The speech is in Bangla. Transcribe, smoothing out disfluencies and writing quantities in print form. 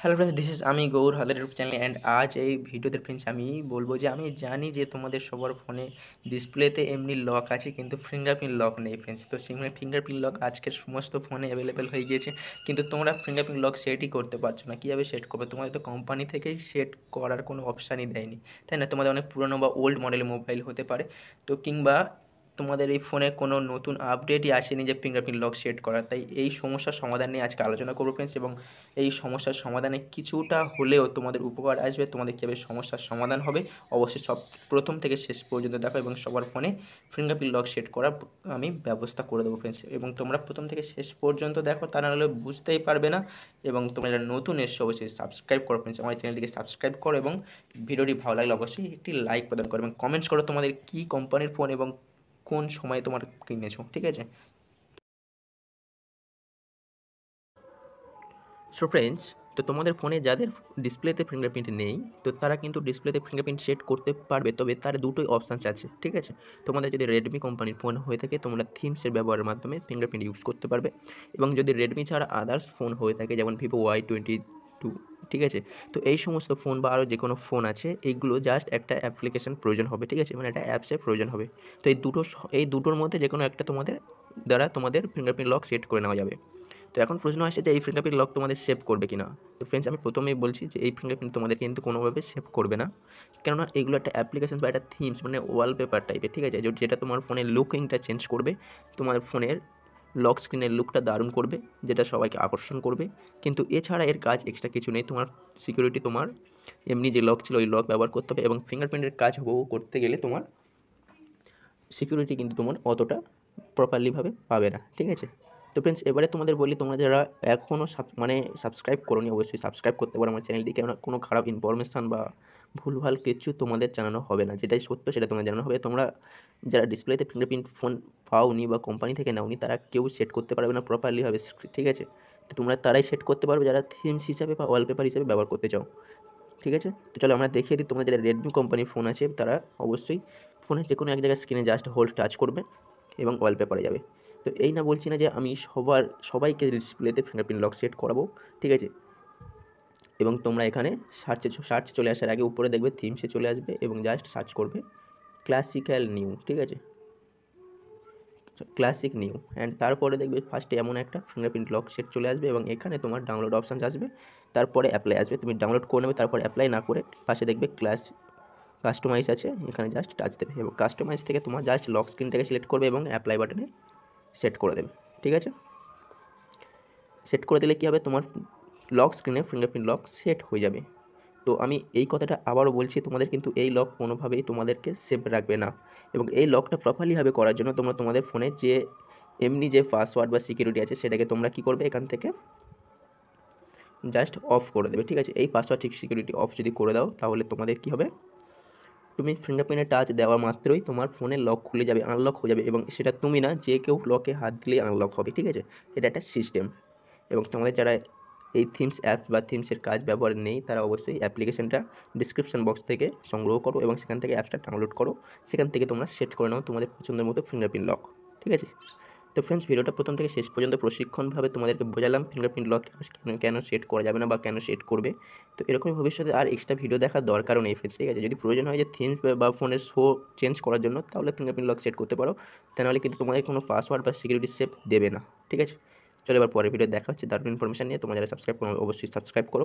হ্যালো ফ্রেন্ডস, দিস ইজ আমি গৌর হাদের ইউটিউব চ্যানেল অ্যান্ড আজ এই ভিডিওতে ফ্রেন্ডস আমি বলবো যে আমি জানি যে তোমাদের সবার ফোনে ডিসপ্লেতে এমনি লক আছে কিন্তু ফিঙ্গারপ্রিন্ট লক নেই ফ্রেন্ডস। তো ফিঙ্গারপ্রিন্ট লক আজকের সমস্ত ফোনে অ্যাভেলেবেল হয়ে গিয়েছে, কিন্তু তোমরা ফিঙ্গারপ্রিন্ট লক সেটই করতে পারছো না। কীভাবে সেট করবে? তোমাদের তো কোম্পানি থেকেই সেট করার কোনো অপশানই দেয়নি, তাই না? তোমাদের অনেক পুরনো বা ওল্ড মডেলের মোবাইল হতে পারে, তো কিংবা তোমাদের এই ফোনে কোনো নতুন আপডেটই আসেনি যে ফিঙ্গারপ্রিন্ট লক সেট করার। তাই এই সমস্যার সমাধান নিয়ে আজকে আলোচনা করবো ফ্রেন্ডস, এবং এই সমস্যার সমাধানে কিছুটা হলেও তোমাদের উপকার আসবে। তোমাদের কীভাবে সমস্যার সমাধান হবে অবশ্যই সব প্রথম থেকে শেষ পর্যন্ত দেখো, এবং সবার ফোনে ফিঙ্গারপ্রিন্ট লক সেট করার আমি ব্যবস্থা করে দেবো ফ্রেন্ডস। এবং তোমরা প্রথম থেকে শেষ পর্যন্ত দেখো, তা নাহলে বুঝতেই পারবে না। এবং তোমরা যারা নতুন এসছো অবশ্যই সাবস্ক্রাইব করো ফ্রেন্ডস, আমার চ্যানেলটিকে সাবস্ক্রাইব করো, এবং ভিডিওটি ভালো লাগলে অবশ্যই একটি লাইক প্রদান করো, এবং কমেন্টস করো তোমাদের কী কোম্পানির ফোন এবং কোন সময়ে তোমার কিনেছো, ঠিক আছে? সো ফ্রেন্ডস, তো তোমাদের ফোনে যাদের ডিসপ্লেতে ফিঙ্গারপ্রিন্ট নেই, তো তারা কিন্তু ডিসপ্লেতে ফিঙ্গারপ্রিন্ট সেট করতে পারবে, তবে তার দুটোই অপশানস আছে, ঠিক আছে? তোমাদের যদি রেডমি কোম্পানির ফোন হয়ে থাকে, তোমরা থিমসের ব্যবহারের মাধ্যমে ফিঙ্গারপ্রিন্ট ইউজ করতে পারবে। এবং যদি রেডমি ছাড়া আদার্স ফোন হয়ে থাকে, যেমন ভিভো Y22, ঠিক আছে? তো এই সমস্ত ফোন বা আরও যে কোনো ফোন আছে, এইগুলো জাস্ট একটা অ্যাপ্লিকেশন প্রয়োজন হবে, ঠিক আছে? মানে একটা অ্যাপসের প্রয়োজন হবে। তো এই দুটোর মধ্যে যে কোনো একটা তোমাদের দ্বারা তোমাদের ফিঙ্গারপ্রিন্ট লক সেট করে নেওয়া যাবে। তো এখন প্রশ্ন আসছে যে এই ফিঙ্গারপ্রিন্ট লক তোমাদের সেভ করবে কিনা। তো ফ্রেন্ডস, আমি প্রথমেই বলছি যে এই ফিঙ্গারপ্রিন্ট তোমাদের কিন্তু কোনোভাবে সেভ করবে না, কেননা এগুলো একটা অ্যাপ্লিকেশন বা একটা থিমস, মানে ওয়ালপেপার টাইপের, ঠিক আছে? যেটা তোমার ফোনের লুকিংটা চেঞ্জ করবে, তোমার ফোনের লক স্ক্রিনের লুকটা দারুণ করবে, যেটা সবাইকে আকর্ষণ করবে। কিন্তু এছাড়া এর কাজ এক্সট্রা কিছু নেই। তোমার সিকিউরিটি, তোমার এমনি যে লক ছিল ওই লক ব্যবহার করতে হবে, এবং ফিঙ্গারপ্রিন্টের কাজ করতে গেলে তোমার সিকিউরিটি কিন্তু তোমার অতটা প্রপারলিভাবে পাবে না, ঠিক আছে? তো ফ্রেন্ডস, এবারে তোমাদের বলি, তোমরা যারা এখনও সাবস্ক্রাইব করোনি অবশ্যই সাবস্ক্রাইব করতে পারো আমার চ্যানেলটি, কেননা কোনো খারাপ ইনফরমেশান বা ভুলভাল কিছু তোমাদের জানানো হবে না। যেটাই সত্য সেটা তোমাদের জানানো হবে। তোমরা যারা ডিসপ্লেতে ফিঙ্গারপ্রিন্ট ফোন পাওনি বা কোম্পানি থেকে নাওনি, তারা কেউ সেট করতে পারবে না প্রপারলিভাবে, ঠিক আছে? তো তোমরা তারাই সেট করতে পারবে যারা থিমস হিসাবে বা ওয়ালপেপার হিসাবে ব্যবহার করতে চাও, ঠিক আছে? তো চলো আমরা দেখিয়ে দিই। তোমাদের যাদের রেডমি কোম্পানির ফোন আছে, তারা অবশ্যই ফোনের যে কোনো এক জায়গায় স্ক্রিনে জাস্ট হোল্ড টাচ করবে এবং ওয়ালপেপারে যাবে। তো এই না বলছি না যে আমি সবাইকে ডিসপ্লেতে ফিঙ্গারপ্রিন্ট লক সেট করাবো, ঠিক আছে? এবং তোমরা এখানে সার্চে চলে আসার আগে উপরে দেখবে থিমসে চলে আসবে এবং জাস্ট সার্চ করবে ক্লাসিক্যাল নিউ, ঠিক আছে? ক্লাসিক নিউ, অ্যান্ড তারপরে দেখবে ফার্স্টে এমন একটা ফিঙ্গারপ্রিন্ট লক সেট চলে আসবে, এবং এখানে তোমার ডাউনলোড অপশান আসবে, তারপরে অ্যাপ্লাই আসবে। তুমি ডাউনলোড করে নেবে, তারপর অ্যাপ্লাই না করে পাশে দেখবে কাস্টমাইজ আছে, এখানে জাস্ট টাচ দেবে, এবং কাস্টমাইজ থেকে তোমার জাস্ট লক স্ক্রিনটাকে সিলেক্ট করবে এবং অ্যাপ্লাই বাটনে সেট করে দেবে, ঠিক আছে? সেট করে দিলে কী হবে, তোমার লক স্ক্রিনে ফিঙ্গারপ্রিন্ট লক সেট হয়ে যাবে। তো আমি এই কথাটা আবারও বলছি, তোমাদের কিন্তু এই লক কোনোভাবেই তোমাদেরকে সেভ রাখবে না, এবং এই লকটা প্রপারলিভাবে করার জন্য তোমরা তোমাদের ফোনে যে এমনি যে পাসওয়ার্ড বা সিকিউরিটি আছে, সেটাকে তোমরা কী করবে, এখান থেকে জাস্ট অফ করে দেবে, ঠিক আছে? এই পাসওয়ার্ড ঠিক সিকিউরিটি অফ যদি করে দাও, তাহলে তোমাদের কী হবে, তুমি ফিঙ্গারপ্রিন্টে টাচ দেওয়া মাত্রই তোমার ফোনের লক খুলে যাবে, আনলক হয়ে যাবে, এবং সেটা তুমি না, যে কেউ লকে হাত দিলেই আনলক হবে, ঠিক আছে? এটা একটা সিস্টেম। এবং তোমাদের যারা এই থিমস অ্যাপস বা থিমসের কাজ ব্যবহার নেই, তারা অবশ্যই অ্যাপ্লিকেশনটা ডিসক্রিপশন বক্স থেকে সংগ্রহ করো এবং সেখান থেকে অ্যাপসটা ডাউনলোড করো। সেখান থেকে তোমরা সেট করে নাও তোমাদের পছন্দের মতো ফিঙ্গারপ্রিন্ট লক, ঠিক আছে? তো ফ্রেন্ডস, ভিডিওটা প্রথম থেকে শেষ পর্যন্ত প্রশিক্ষণভাবে তোমাদেরকে বোঝালাম ফিঙ্গারপ্রিন্ট লক কেন সেট করা যাবে না বা কেন সেট করবে। তো এরকমই ভবিষ্যতে আর এক্সট্রা ভিডিও দেখার দরকারও নেই ফ্রেন্ডস, ঠিক আছে? যদি প্রয়োজন হয় যে থিমস বা ফোনের শো চেঞ্জ করার জন্য, তাহলে ফিঙ্গারপ্রিন্ট লক সেট করতে পারো, তা নাহলে কিন্তু তোমাদের কোনো পাসওয়ার্ড বা সিকিউরিটি সেভ দেবে না, ঠিক আছে? চলো এবার পরের ভিডিও দেখা হচ্ছে দারুণ ইনফরমেশন নিয়ে। তোমরা যারা সাবস্ক্রাইব করো অবশ্যই সাবস্ক্রাইব করো।